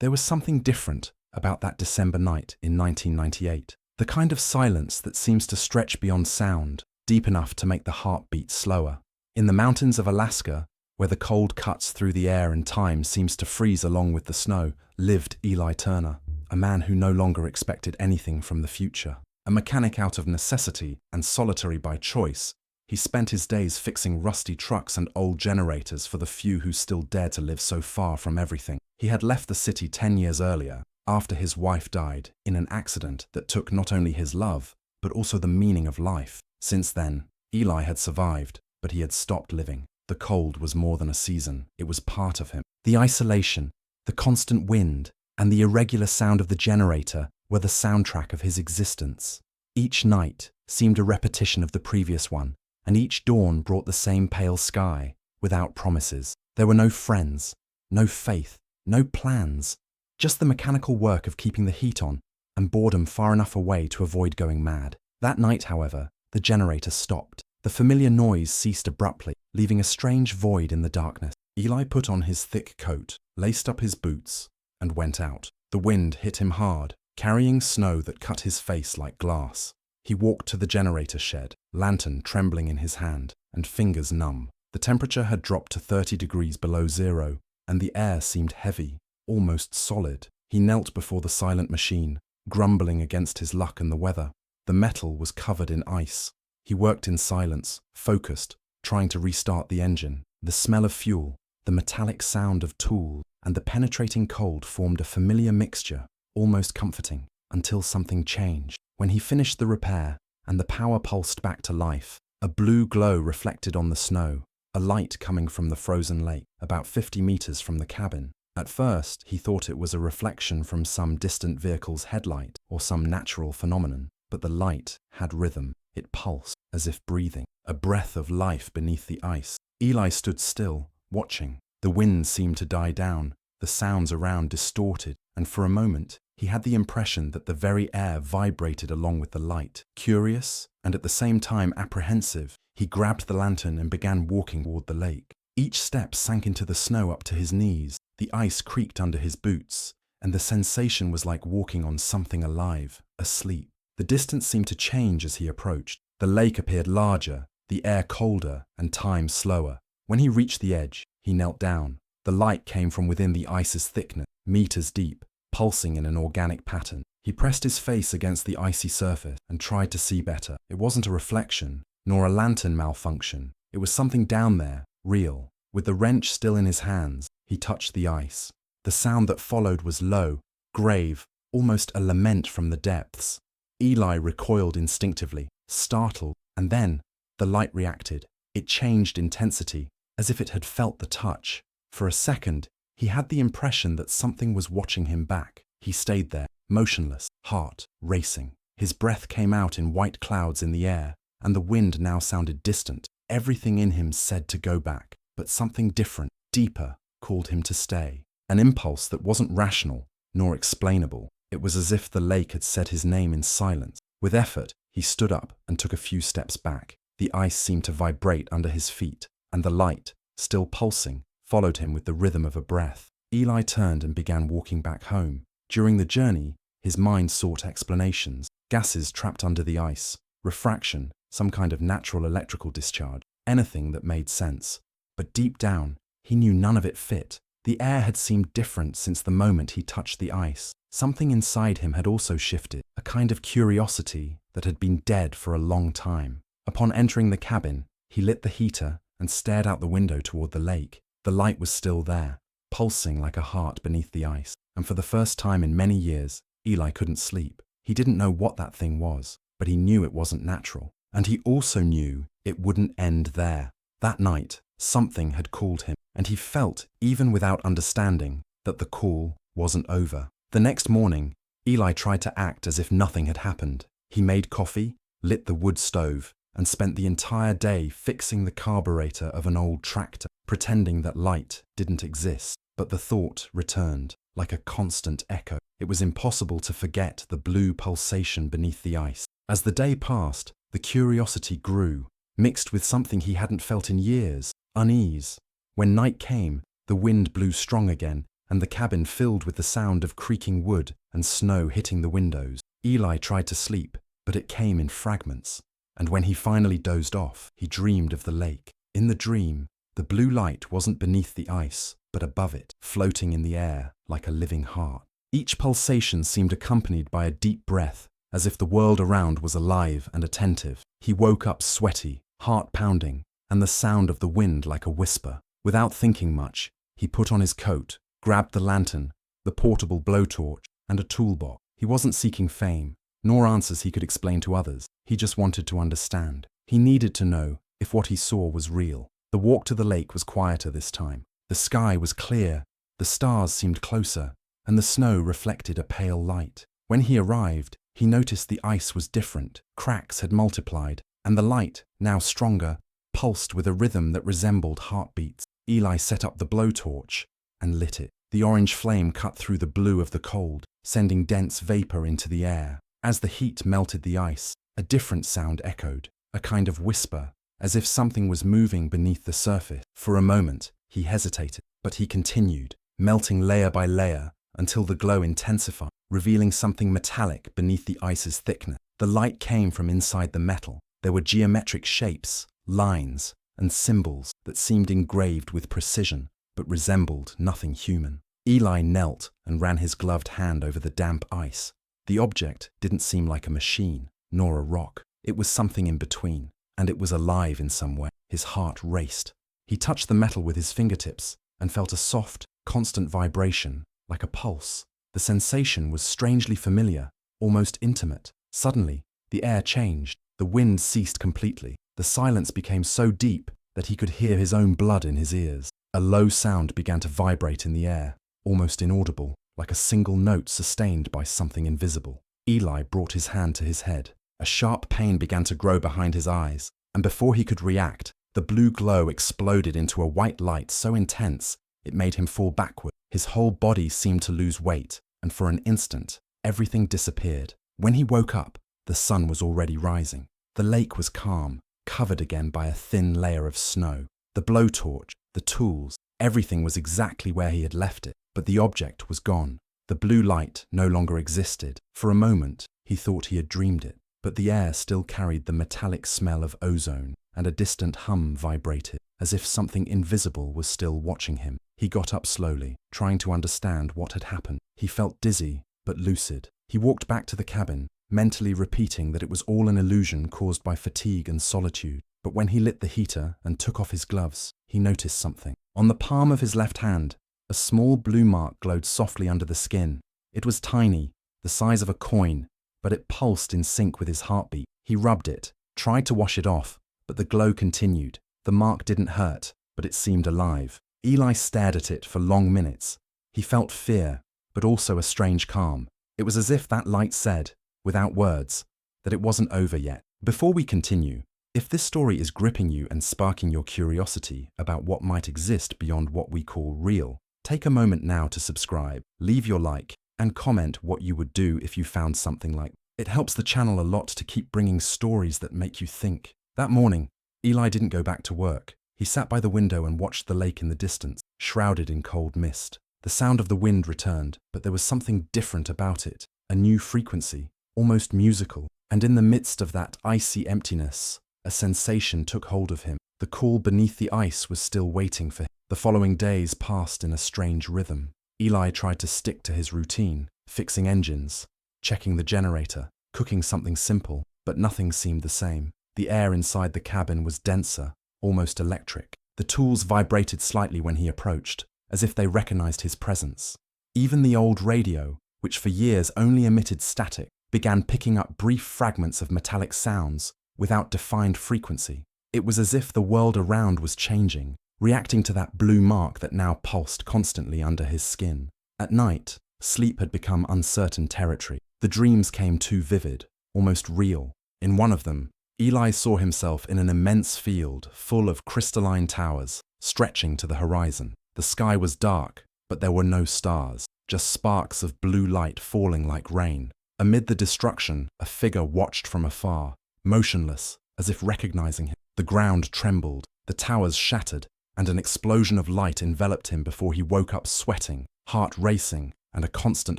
There was something different about that December night in 1998. The kind of silence that seems to stretch beyond sound, deep enough to make the heart beat slower. In the mountains of Alaska, where the cold cuts through the air and time seems to freeze along with the snow, lived Eli Turner, a man who no longer expected anything from the future. A mechanic out of necessity and solitary by choice, he spent his days fixing rusty trucks and old generators for the few who still dared to live so far from everything. He had left the city 10 years earlier, after his wife died, in an accident that took not only his love, but also the meaning of life. Since then, Eli had survived, but he had stopped living. The cold was more than a season, it was part of him. The isolation, the constant wind, and the irregular sound of the generator were the soundtrack of his existence. Each night seemed a repetition of the previous one, and each dawn brought the same pale sky, without promises. There were no friends, no faith, no plans, just the mechanical work of keeping the heat on and boredom far enough away to avoid going mad. That night, however, the generator stopped. The familiar noise ceased abruptly, leaving a strange void in the darkness. Eli put on his thick coat, laced up his boots, and went out. The wind hit him hard, carrying snow that cut his face like glass. He walked to the generator shed, lantern trembling in his hand, and fingers numb. The temperature had dropped to 30 degrees below zero, and the air seemed heavy, almost solid. He knelt before the silent machine, grumbling against his luck and the weather. The metal was covered in ice. He worked in silence, focused, trying to restart the engine. The smell of fuel, the metallic sound of tools, and the penetrating cold formed a familiar mixture, almost comforting, until something changed. When he finished the repair, and the power pulsed back to life, a blue glow reflected on the snow, a light coming from the frozen lake, about 50 meters from the cabin. At first, he thought it was a reflection from some distant vehicle's headlight or some natural phenomenon, but the light had rhythm. It pulsed, as if breathing, a breath of life beneath the ice. Eli stood still, watching. The wind seemed to die down, the sounds around distorted, and for a moment, he had the impression that the very air vibrated along with the light. Curious, and at the same time apprehensive, he grabbed the lantern and began walking toward the lake. Each step sank into the snow up to his knees, the ice creaked under his boots, and the sensation was like walking on something alive, asleep. The distance seemed to change as he approached. The lake appeared larger, the air colder, and time slower. When he reached the edge, he knelt down. The light came from within the ice's thickness, meters deep, pulsing in an organic pattern. He pressed his face against the icy surface and tried to see better. It wasn't a reflection, nor a lantern malfunction. It was something down there, real. With the wrench still in his hands, he touched the ice. The sound that followed was low, grave, almost a lament from the depths. Eli recoiled instinctively, startled, and then the light reacted. It changed intensity, as if it had felt the touch. For a second, he had the impression that something was watching him back. He stayed there, motionless, heart racing. His breath came out in white clouds in the air, and the wind now sounded distant. Everything in him said to go back, but something different, deeper, called him to stay. An impulse that wasn't rational, nor explainable. It was as if the lake had said his name in silence. With effort, he stood up and took a few steps back. The ice seemed to vibrate under his feet, and the light, still pulsing, followed him with the rhythm of a breath. Eli turned and began walking back home. During the journey, his mind sought explanations. Gases trapped under the ice, refraction, some kind of natural electrical discharge, anything that made sense. But deep down, he knew none of it fit. The air had seemed different since the moment he touched the ice. Something inside him had also shifted, a kind of curiosity that had been dead for a long time. Upon entering the cabin, he lit the heater and stared out the window toward the lake. The light was still there, pulsing like a heart beneath the ice, and for the first time in many years, Eli couldn't sleep. He didn't know what that thing was, but he knew it wasn't natural, and he also knew it wouldn't end there. That night, something had called him, and he felt, even without understanding, that the call wasn't over. The next morning, Eli tried to act as if nothing had happened. He made coffee, lit the wood stove, and spent the entire day fixing the carburetor of an old tractor, pretending that light didn't exist. But the thought returned, like a constant echo. It was impossible to forget the blue pulsation beneath the ice. As the day passed, the curiosity grew, mixed with something he hadn't felt in years, unease. When night came, the wind blew strong again, and the cabin filled with the sound of creaking wood and snow hitting the windows. Eli tried to sleep, but it came in fragments. And when he finally dozed off, he dreamed of the lake. In the dream, the blue light wasn't beneath the ice, but above it, floating in the air like a living heart. Each pulsation seemed accompanied by a deep breath, as if the world around was alive and attentive. He woke up sweaty, heart pounding, and the sound of the wind like a whisper. Without thinking much, he put on his coat, grabbed the lantern, the portable blowtorch, and a toolbox. He wasn't seeking fame, nor answers he could explain to others. He just wanted to understand. He needed to know if what he saw was real. The walk to the lake was quieter this time. The sky was clear, the stars seemed closer, and the snow reflected a pale light. When he arrived, he noticed the ice was different. Cracks had multiplied, and the light, now stronger, pulsed with a rhythm that resembled heartbeats. Eli set up the blowtorch and lit it. The orange flame cut through the blue of the cold, sending dense vapor into the air. As the heat melted the ice, a different sound echoed, a kind of whisper, as if something was moving beneath the surface. For a moment, he hesitated, but he continued, melting layer by layer until the glow intensified, revealing something metallic beneath the ice's thickness. The light came from inside the metal. There were geometric shapes, lines, and symbols that seemed engraved with precision, but resembled nothing human. Eli knelt and ran his gloved hand over the damp ice. The object didn't seem like a machine, nor a rock. It was something in between, and it was alive in some way. His heart raced. He touched the metal with his fingertips and felt a soft, constant vibration, like a pulse. The sensation was strangely familiar, almost intimate. Suddenly, the air changed. The wind ceased completely. The silence became so deep that he could hear his own blood in his ears. A low sound began to vibrate in the air, almost inaudible, like a single note sustained by something invisible. Eli brought his hand to his head. A sharp pain began to grow behind his eyes, and before he could react, the blue glow exploded into a white light so intense it made him fall backward. His whole body seemed to lose weight, and for an instant, everything disappeared. When he woke up, the sun was already rising. The lake was calm, covered again by a thin layer of snow. The blowtorch, the tools, everything was exactly where he had left it, but the object was gone. The blue light no longer existed. For a moment, he thought he had dreamed it, but the air still carried the metallic smell of ozone, and a distant hum vibrated, as if something invisible was still watching him. He got up slowly, trying to understand what had happened. He felt dizzy, but lucid. He walked back to the cabin, mentally repeating that it was all an illusion caused by fatigue and solitude. But when he lit the heater and took off his gloves, he noticed something. On the palm of his left hand, a small blue mark glowed softly under the skin. It was tiny, the size of a coin, but it pulsed in sync with his heartbeat. He rubbed it, tried to wash it off, but the glow continued. The mark didn't hurt, but it seemed alive. Eli stared at it for long minutes. He felt fear, but also a strange calm. It was as if that light said, without words, that it wasn't over yet. Before we continue, if this story is gripping you and sparking your curiosity about what might exist beyond what we call real, take a moment now to subscribe, leave your like, and comment what you would do if you found something like that. It helps the channel a lot to keep bringing stories that make you think. That morning, Eli didn't go back to work. He sat by the window and watched the lake in the distance, shrouded in cold mist. The sound of the wind returned, but there was something different about it, a new frequency, almost musical. And in the midst of that icy emptiness, a sensation took hold of him. The cool beneath the ice was still waiting for him. The following days passed in a strange rhythm. Eli tried to stick to his routine, fixing engines, checking the generator, cooking something simple, but nothing seemed the same. The air inside the cabin was denser, almost electric. The tools vibrated slightly when he approached, as if they recognized his presence. Even the old radio, which for years only emitted static, began picking up brief fragments of metallic sounds without defined frequency. It was as if the world around was changing, reacting to that blue mark that now pulsed constantly under his skin. At night, sleep had become uncertain territory. The dreams came too vivid, almost real. In one of them, Eli saw himself in an immense field full of crystalline towers, stretching to the horizon. The sky was dark, but there were no stars, just sparks of blue light falling like rain. Amid the destruction, a figure watched from afar, motionless, as if recognizing him. The ground trembled, the towers shattered, and an explosion of light enveloped him before he woke up sweating, heart racing and a constant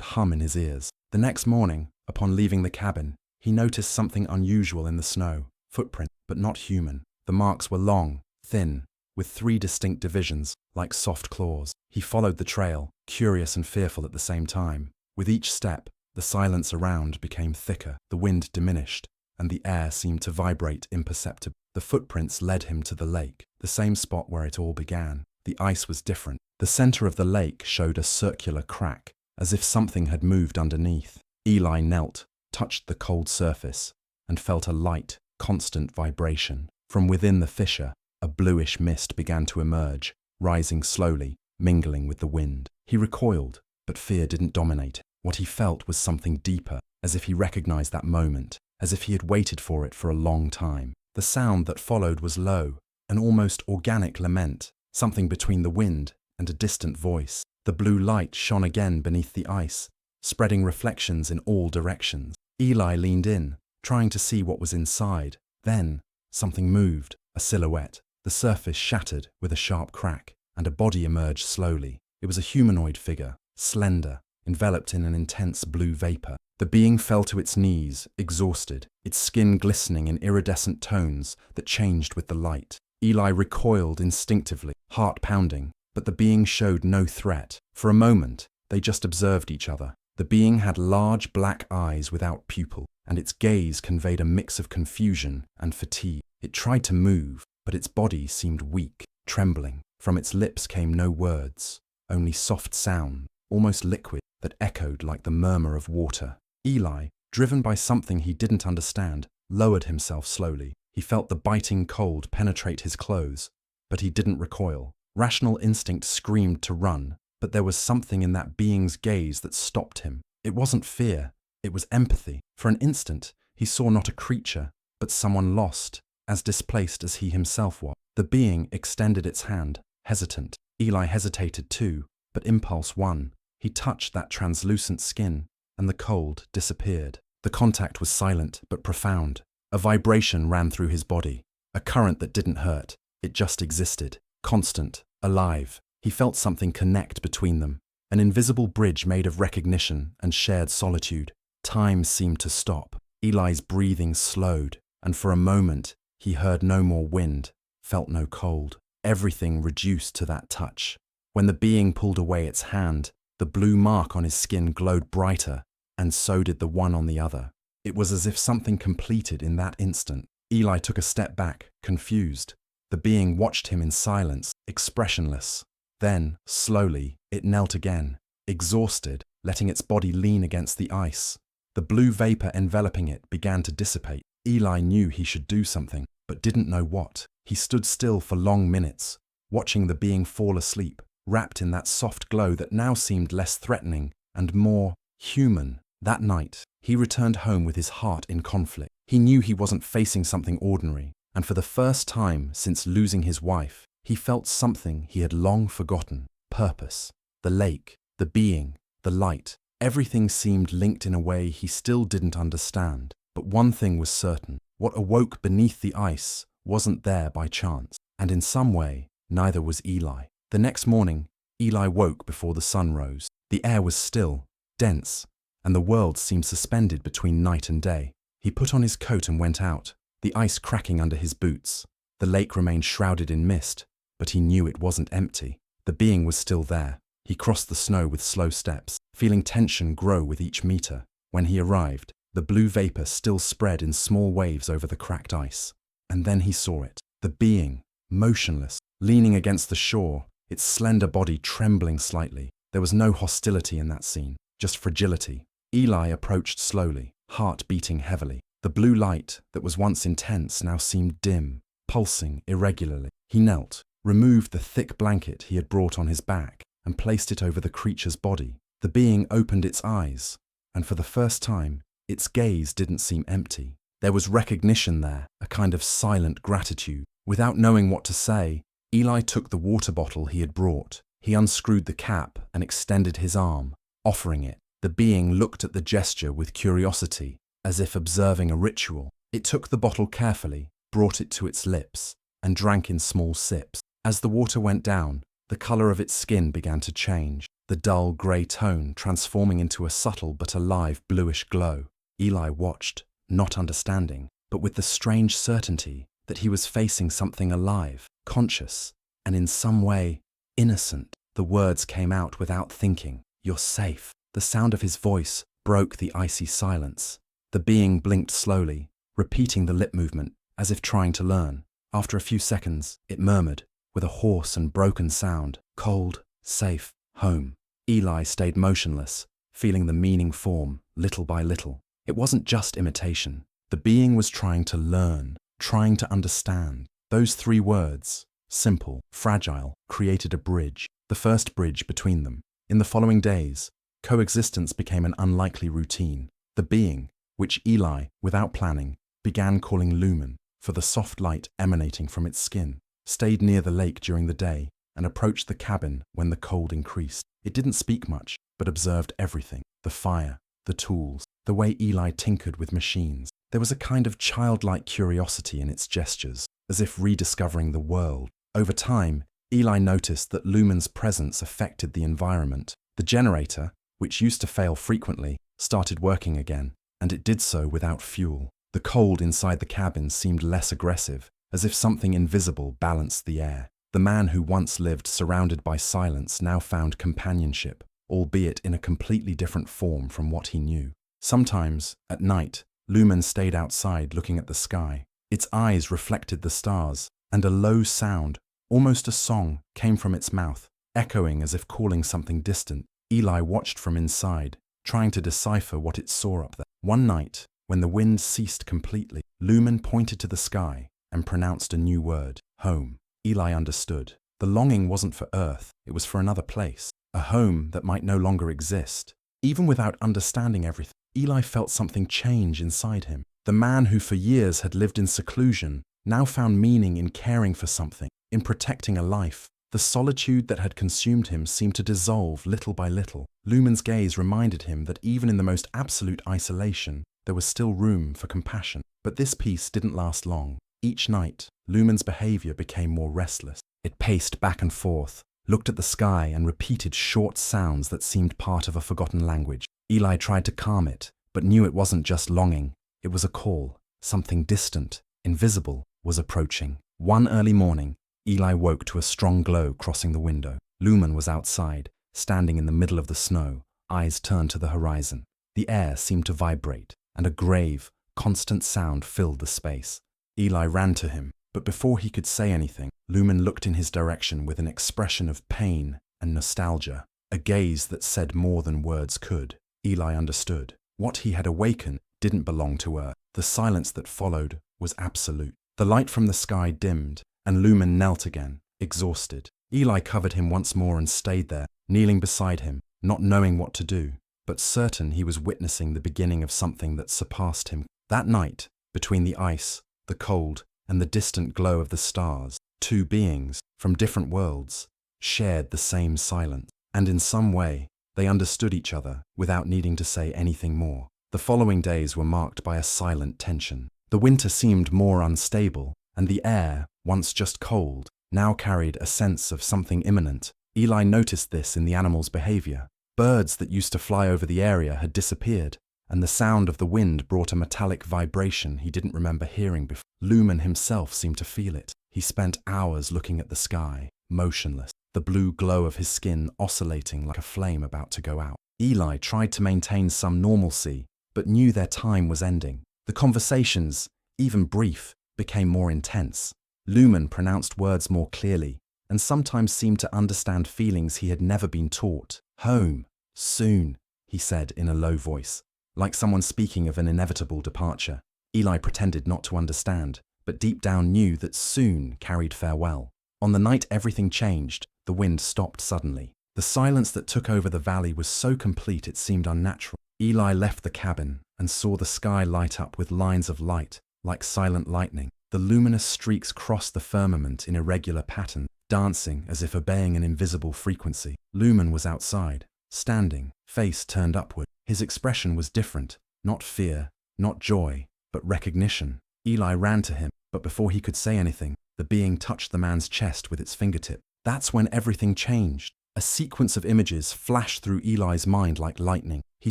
hum in his ears. The next morning, upon leaving the cabin, he noticed something unusual in the snow. Footprints, but not human. The marks were long, thin, with 3 distinct divisions, like soft claws. He followed the trail, curious and fearful at the same time. With each step, the silence around became thicker, the wind diminished, and the air seemed to vibrate imperceptibly. The footprints led him to the lake, the same spot where it all began. The ice was different. The center of the lake showed a circular crack, as if something had moved underneath. Eli knelt, touched the cold surface, and felt a light, constant vibration. From within the fissure, a bluish mist began to emerge, rising slowly, mingling with the wind. He recoiled, but fear didn't dominate it. What he felt was something deeper, as if he recognized that moment, as if he had waited for it for a long time. The sound that followed was low, an almost organic lament, something between the wind and a distant voice. The blue light shone again beneath the ice, spreading reflections in all directions. Eli leaned in, trying to see what was inside. Then, something moved, a silhouette. The surface shattered with a sharp crack, and a body emerged slowly. It was a humanoid figure, slender, enveloped in an intense blue vapor. The being fell to its knees, exhausted, its skin glistening in iridescent tones that changed with the light. Eli recoiled instinctively, heart pounding, but the being showed no threat. For a moment, they just observed each other. The being had large black eyes without pupil, and its gaze conveyed a mix of confusion and fatigue. It tried to move, but its body seemed weak, trembling. From its lips came no words, only soft sound, almost liquid, that echoed like the murmur of water. Eli, driven by something he didn't understand, lowered himself slowly. He felt the biting cold penetrate his clothes, but he didn't recoil. Rational instinct screamed to run, but there was something in that being's gaze that stopped him. It wasn't fear, it was empathy. For an instant, he saw not a creature, but someone lost, as displaced as he himself was. The being extended its hand, hesitant. Eli hesitated too, but impulse won. He touched that translucent skin, and the cold disappeared. The contact was silent but profound. A vibration ran through his body, a current that didn't hurt. It just existed, constant, alive. He felt something connect between them, an invisible bridge made of recognition and shared solitude. Time seemed to stop. Eli's breathing slowed, and for a moment he heard no more wind, felt no cold. Everything reduced to that touch. When the being pulled away its hand, the blue mark on his skin glowed brighter, and so did the one on the other. It was as if something completed in that instant. Eli took a step back, confused. The being watched him in silence, expressionless. Then, slowly, it knelt again, exhausted, letting its body lean against the ice. The blue vapor enveloping it began to dissipate. Eli knew he should do something, but didn't know what. He stood still for long minutes, watching the being fall asleep, wrapped in that soft glow that now seemed less threatening and more human. That night, he returned home with his heart in conflict. He knew he wasn't facing something ordinary, and for the first time since losing his wife, he felt something he had long forgotten: purpose. The lake, the being, the light, everything seemed linked in a way he still didn't understand. But one thing was certain: what awoke beneath the ice wasn't there by chance, and in some way, neither was Eli. The next morning, Eli woke before the sun rose. The air was still, dense, and the world seemed suspended between night and day. He put on his coat and went out, the ice cracking under his boots. The lake remained shrouded in mist, but he knew it wasn't empty. The being was still there. He crossed the snow with slow steps, feeling tension grow with each meter. When he arrived, the blue vapor still spread in small waves over the cracked ice. And then he saw it, the being, motionless, leaning against the shore, its slender body trembling slightly. There was no hostility in that scene, just fragility. Eli approached slowly, heart beating heavily. The blue light that was once intense now seemed dim, pulsing irregularly. He knelt, removed the thick blanket he had brought on his back, and placed it over the creature's body. The being opened its eyes, and for the first time, its gaze didn't seem empty. There was recognition there, a kind of silent gratitude. Without knowing what to say, Eli took the water bottle he had brought. He unscrewed the cap and extended his arm, offering it. The being looked at the gesture with curiosity, as if observing a ritual. It took the bottle carefully, brought it to its lips, and drank in small sips. As the water went down, The color of its skin began to change, the dull grey tone transforming into a subtle but alive bluish glow. Eli watched, not understanding, but with the strange certainty that he was facing something alive, conscious, and in some way, innocent. The words came out without thinking. "You're safe." The sound of his voice broke the icy silence. The being blinked slowly, repeating the lip movement, as if trying to learn. After a few seconds, it murmured, with a hoarse and broken sound, "Cold, safe, home." Eli stayed motionless, feeling the meaning form, little by little. It wasn't just imitation. The being was trying to learn, trying to understand. Those 3 words, simple, fragile, created a bridge, the first bridge between them. In the following days, coexistence became an unlikely routine. The being, which Eli, without planning, began calling Lumen, for the soft light emanating from its skin, stayed near the lake during the day, and approached the cabin when the cold increased. It didn't speak much, but observed everything: the fire, the tools, the way Eli tinkered with machines. There was a kind of childlike curiosity in its gestures, as if rediscovering the world. Over time, Eli noticed that Lumen's presence affected the environment. The generator, which used to fail frequently, started working again, and it did so without fuel. The cold inside the cabin seemed less aggressive, as if something invisible balanced the air. The man who once lived surrounded by silence now found companionship, albeit in a completely different form from what he knew. Sometimes, at night, Lumen stayed outside looking at the sky. Its eyes reflected the stars, and a low sound, almost a song, came from its mouth, echoing as if calling something distant. Eli watched from inside, trying to decipher what it saw up there. One night, when the wind ceased completely, Lumen pointed to the sky and pronounced a new word: home. Eli understood. The longing wasn't for Earth, it was for another place, a home that might no longer exist. Even without understanding everything, Eli felt something change inside him. The man who for years had lived in seclusion now found meaning in caring for something, in protecting a life. The solitude that had consumed him seemed to dissolve little by little. Lumen's gaze reminded him that even in the most absolute isolation, there was still room for compassion. But this peace didn't last long. Each night, Lumen's behavior became more restless. It paced back and forth, looked at the sky, and repeated short sounds that seemed part of a forgotten language. Eli tried to calm it, but knew it wasn't just longing. It was a call. Something distant, invisible, was approaching. One early morning, Eli woke to a strong glow crossing the window. Lumen was outside, standing in the middle of the snow, eyes turned to the horizon. The air seemed to vibrate, and a grave, constant sound filled the space. Eli ran to him, but before he could say anything, Lumen looked in his direction with an expression of pain and nostalgia, a gaze that said more than words could. Eli understood. What he had awakened didn't belong to Earth. The silence that followed was absolute. The light from the sky dimmed, and Lumen knelt again, exhausted. Eli covered him once more and stayed there, kneeling beside him, not knowing what to do, but certain he was witnessing the beginning of something that surpassed him. That night, between the ice, the cold, and the distant glow of the stars, 2 beings, from different worlds, shared the same silence. And in some way, they understood each other without needing to say anything more. The following days were marked by a silent tension. The winter seemed more unstable, and the air, once just cold, now carried a sense of something imminent. Eli noticed this in the animals' behavior. Birds that used to fly over the area had disappeared, and the sound of the wind brought a metallic vibration he didn't remember hearing before. Lumen himself seemed to feel it. He spent hours looking at the sky, motionless, the blue glow of his skin oscillating like a flame about to go out. Eli tried to maintain some normalcy, but knew their time was ending. The conversations, even brief, became more intense. Lumen pronounced words more clearly, and sometimes seemed to understand feelings he had never been taught. "Home, soon," he said in a low voice, like someone speaking of an inevitable departure. Eli pretended not to understand, but deep down knew that soon carried farewell. On the night everything changed, the wind stopped suddenly. The silence that took over the valley was so complete it seemed unnatural. Eli left the cabin and saw the sky light up with lines of light, like silent lightning. The luminous streaks crossed the firmament in irregular pattern, dancing as if obeying an invisible frequency. Lumen was outside, standing, face turned upward. His expression was different, not fear, not joy, but recognition. Eli ran to him, but before he could say anything, the being touched the man's chest with its fingertip. That's when everything changed. A sequence of images flashed through Eli's mind like lightning. He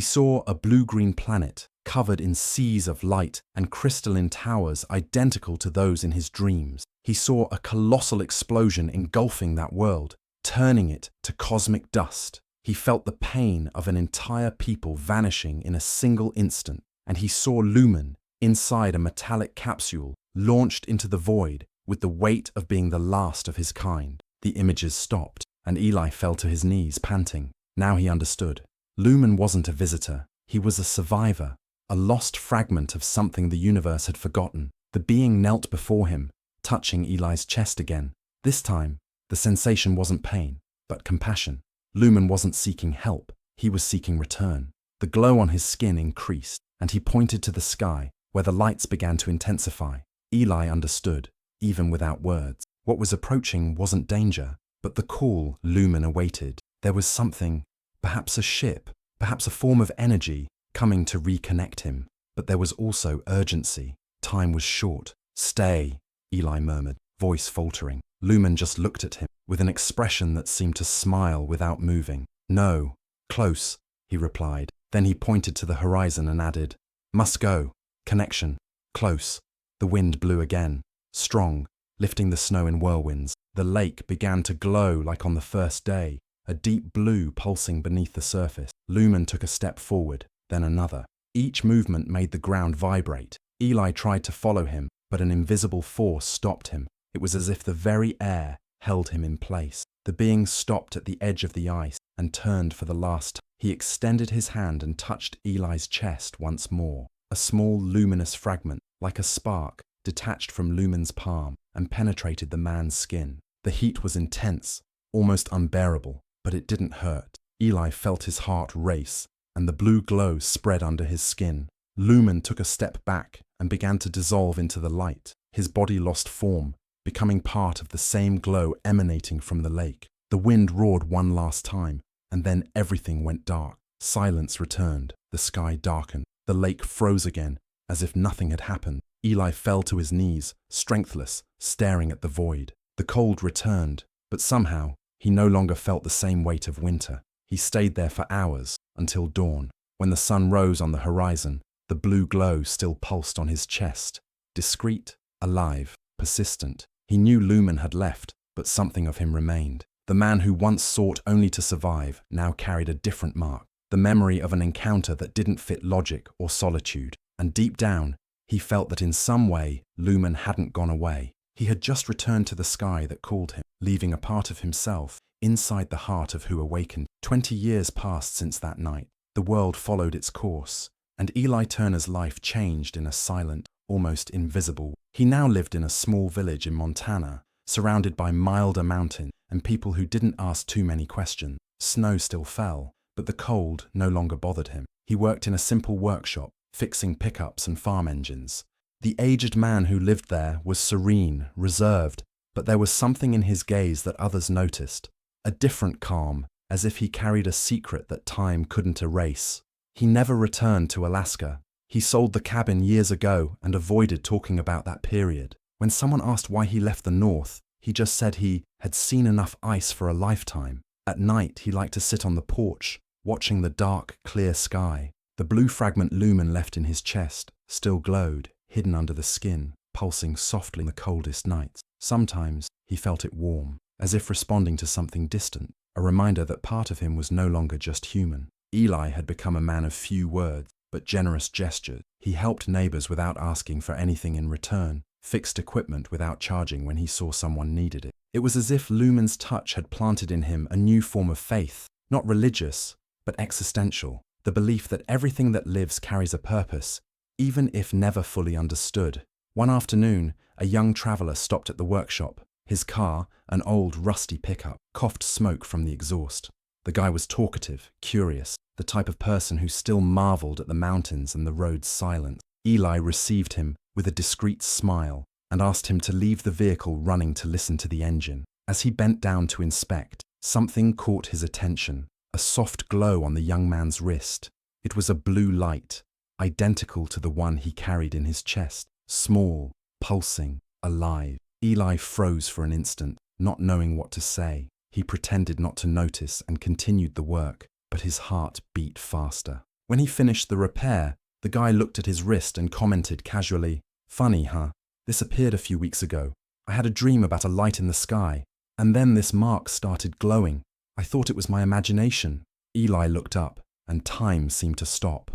saw a blue-green planet covered in seas of light and crystalline towers identical to those in his dreams. He saw a colossal explosion engulfing that world, turning it to cosmic dust. He felt the pain of an entire people vanishing in a single instant, and he saw Lumen inside a metallic capsule launched into the void with the weight of being the last of his kind. The images stopped, and Eli fell to his knees, panting. Now he understood. Lumen wasn't a visitor. He was a survivor, a lost fragment of something the universe had forgotten. The being knelt before him, touching Eli's chest again. This time, the sensation wasn't pain, but compassion. Lumen wasn't seeking help. He was seeking return. The glow on his skin increased, and he pointed to the sky, where the lights began to intensify. Eli understood, even without words. What was approaching wasn't danger, but the call Lumen awaited. There was something, perhaps a ship, perhaps a form of energy, coming to reconnect him. But there was also urgency. Time was short. "Stay," Eli murmured, voice faltering. Lumen just looked at him, with an expression that seemed to smile without moving. "No, close," he replied. Then he pointed to the horizon and added, "Must go. Connection. Close." The wind blew again, strong, lifting the snow in whirlwinds. The lake began to glow like on the first day, a deep blue pulsing beneath the surface. Lumen took a step forward, then another. Each movement made the ground vibrate. Eli tried to follow him, but an invisible force stopped him. It was as if the very air held him in place. The being stopped at the edge of the ice and turned for the last time. He extended his hand and touched Eli's chest once more. A small luminous fragment, like a spark, detached from Lumen's palm and penetrated the man's skin. The heat was intense, almost unbearable, but it didn't hurt. Eli felt his heart race, and the blue glow spread under his skin. Lumen took a step back and began to dissolve into the light. His body lost form, becoming part of the same glow emanating from the lake. The wind roared one last time, and then everything went dark. Silence returned. The sky darkened. The lake froze again, as if nothing had happened. Eli fell to his knees, strengthless, staring at the void. The cold returned, but somehow he no longer felt the same weight of winter. He stayed there for hours, until dawn. When the sun rose on the horizon, the blue glow still pulsed on his chest. Discreet, alive, persistent. He knew Lumen had left, but something of him remained. The man who once sought only to survive now carried a different mark. The memory of an encounter that didn't fit logic or solitude. And deep down, he felt that in some way, Lumen hadn't gone away. He had just returned to the sky that called him, leaving a part of himself inside the heart of who awakened. 20 years passed since that night. The world followed its course, and Eli Turner's life changed in a silent, almost invisible way. He now lived in a small village in Montana, surrounded by milder mountains and people who didn't ask too many questions. Snow still fell, but the cold no longer bothered him. He worked in a simple workshop, fixing pickups and farm engines. The aged man who lived there was serene, reserved, but there was something in his gaze that others noticed. A different calm, as if he carried a secret that time couldn't erase. He never returned to Alaska. He sold the cabin years ago and avoided talking about that period. When someone asked why he left the North, he just said he had seen enough ice for a lifetime. At night, he liked to sit on the porch, watching the dark, clear sky. The blue fragment Lumen left in his chest still glowed, hidden under the skin, pulsing softly in the coldest nights. Sometimes he felt it warm, as if responding to something distant, a reminder that part of him was no longer just human. Eli had become a man of few words, but generous gestures. He helped neighbors without asking for anything in return, fixed equipment without charging when he saw someone needed it. It was as if Lumen's touch had planted in him a new form of faith, not religious, but existential. The belief that everything that lives carries a purpose, even if never fully understood. One afternoon, a young traveler stopped at the workshop. His car, an old rusty pickup, coughed smoke from the exhaust. The guy was talkative, curious, the type of person who still marveled at the mountains and the road's silence. Eli received him with a discreet smile and asked him to leave the vehicle running to listen to the engine. As he bent down to inspect, something caught his attention. A soft glow on the young man's wrist. It was a blue light, identical to the one he carried in his chest, small, pulsing, alive. Eli froze for an instant. not knowing what to say. He pretended not to notice and continued the work, but his heart beat faster. When he finished the repair, the guy looked at his wrist and commented casually, "Funny, huh? This appeared a few weeks ago. I had a dream about a light in the sky, and then this mark started glowing. I thought it was my imagination." Eli looked up, and time seemed to stop.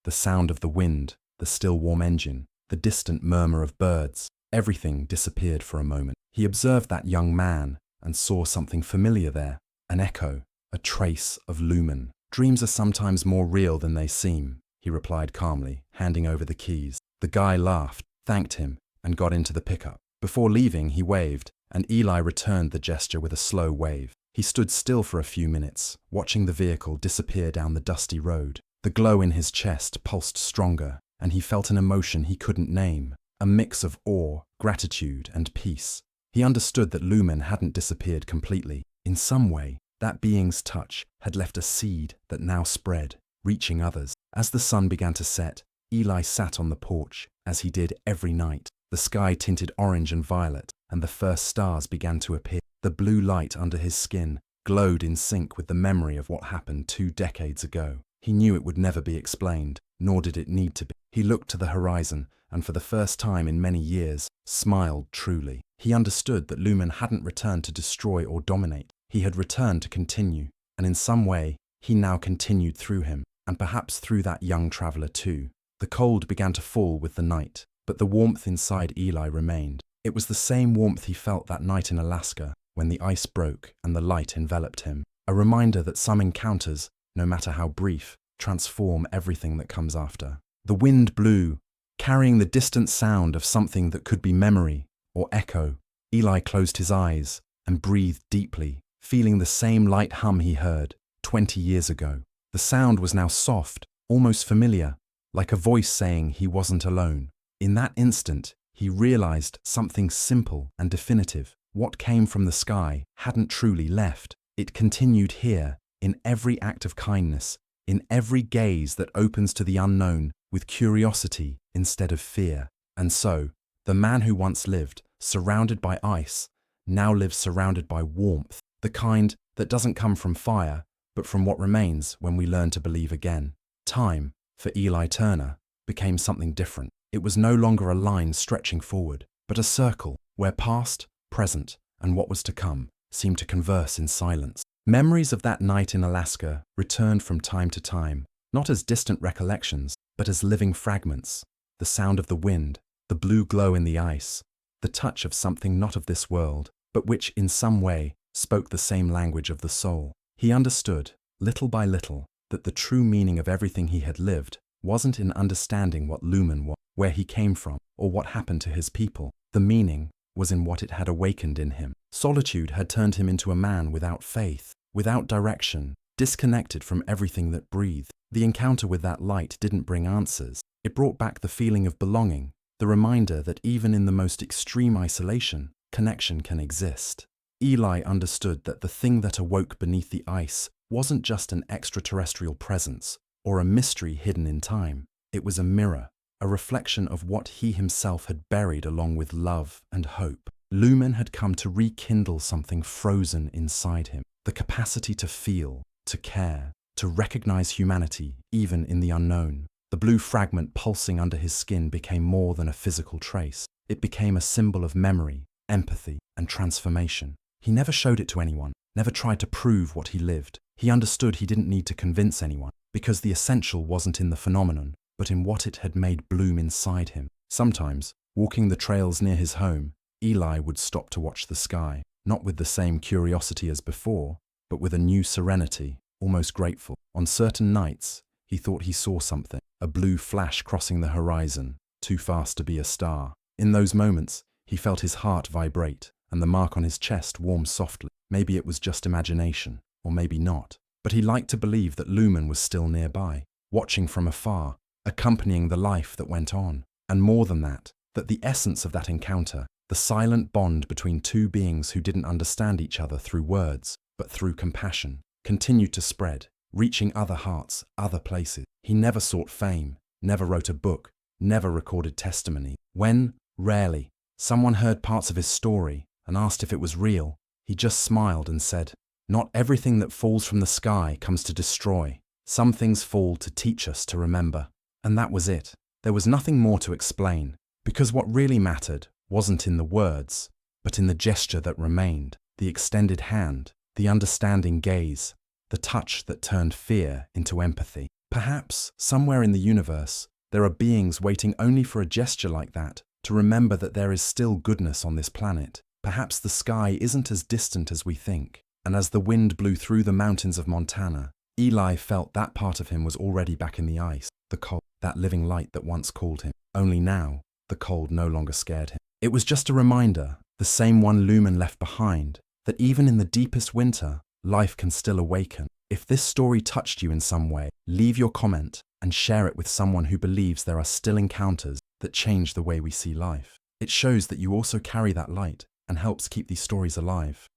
The sound of the wind, the still warm engine, the distant murmur of birds, everything disappeared for a moment. He observed that young man and saw something familiar there, an echo, a trace of lumen. "Dreams are sometimes more real than they seem," he replied calmly, handing over the keys. The guy laughed, thanked him, and got into the pickup. Before leaving, he waved, and Eli returned the gesture with a slow wave. He stood still for a few minutes, watching the vehicle disappear down the dusty road. The glow in his chest pulsed stronger, and he felt an emotion he couldn't name, a mix of awe, gratitude, and peace. He understood that lumen hadn't disappeared completely. In some way, that being's touch had left a seed that now spread, reaching others. As the sun began to set, Eli sat on the porch, as he did every night. The sky tinted orange and violet, and the first stars began to appear. The blue light under his skin glowed in sync with the memory of what happened 2 decades ago. He knew it would never be explained, nor did it need to be. He looked to the horizon, and for the first time in many years, smiled truly. He understood that lumen hadn't returned to destroy or dominate. He had returned to continue, and in some way, he now continued through him, and perhaps through that young traveler too. The cold began to fall with the night, but the warmth inside Eli remained. It was the same warmth he felt that night in Alaska, when the ice broke and the light enveloped him. A reminder that some encounters, no matter how brief, transform everything that comes after. The wind blew, carrying the distant sound of something that could be memory or echo. Eli closed his eyes and breathed deeply, feeling the same light hum he heard 20 years ago. The sound was now soft, almost familiar, like a voice saying he wasn't alone. In that instant, he realized something simple and definitive. What came from the sky hadn't truly left. It continued here, in every act of kindness, in every gaze that opens to the unknown with curiosity instead of fear. And so, the man who once lived, surrounded by ice, now lives surrounded by warmth, the kind that doesn't come from fire, but from what remains when we learn to believe again. Time, for Eli Turner, became something different. It was no longer a line stretching forward, but a circle where past, present, and what was to come seemed to converse in silence. Memories of that night in Alaska returned from time to time, not as distant recollections, but as living fragments. The sound of the wind, the blue glow in the ice, the touch of something not of this world, but which in some way spoke the same language of the soul. He understood, little by little, that the true meaning of everything he had lived wasn't in understanding what lumen was, where he came from, or what happened to his people. The meaning was in what it had awakened in him. Solitude had turned him into a man without faith, without direction, disconnected from everything that breathed. The encounter with that light didn't bring answers. It brought back the feeling of belonging, the reminder that even in the most extreme isolation, connection can exist. Eli understood that the thing that awoke beneath the ice wasn't just an extraterrestrial presence or a mystery hidden in time. It was a mirror, a reflection of what he himself had buried along with love and hope. Lumen had come to rekindle something frozen inside him, the capacity to feel, to care, to recognize humanity even in the unknown. The blue fragment pulsing under his skin became more than a physical trace. It became a symbol of memory, empathy, and transformation. He never showed it to anyone, never tried to prove what he lived. He understood he didn't need to convince anyone, because the essential wasn't in the phenomenon, but in what it had made bloom inside him. Sometimes, walking the trails near his home, Eli would stop to watch the sky, not with the same curiosity as before, but with a new serenity, almost grateful. On certain nights, he thought he saw something, a blue flash crossing the horizon, too fast to be a star. In those moments, he felt his heart vibrate, and the mark on his chest warm softly. Maybe it was just imagination, or maybe not. But he liked to believe that lumen was still nearby, watching from afar, accompanying the life that went on. And more than that the essence of that encounter, the silent bond between two beings who didn't understand each other through words, but through compassion, continued to spread, reaching other hearts, other places. He never sought fame, never wrote a book, never recorded testimony. When, rarely, someone heard parts of his story and asked if it was real, He just smiled and said, "Not everything that falls from the sky comes to destroy. Some things fall to teach us to remember." And that was it. There was nothing more to explain, because what really mattered wasn't in the words, but in the gesture that remained, the extended hand, the understanding gaze, the touch that turned fear into empathy. Perhaps, somewhere in the universe, there are beings waiting only for a gesture like that to remember that there is still goodness on this planet. Perhaps the sky isn't as distant as we think, and as the wind blew through the mountains of Montana, Eli felt that part of him was already back in the ice, the cold, that living light that once called him. Only now, the cold no longer scared him. It was just a reminder, the same one Lumen left behind, that even in the deepest winter, life can still awaken. If this story touched you in some way, leave your comment and share it with someone who believes there are still encounters that change the way we see life. It shows that you also carry that light and helps keep these stories alive.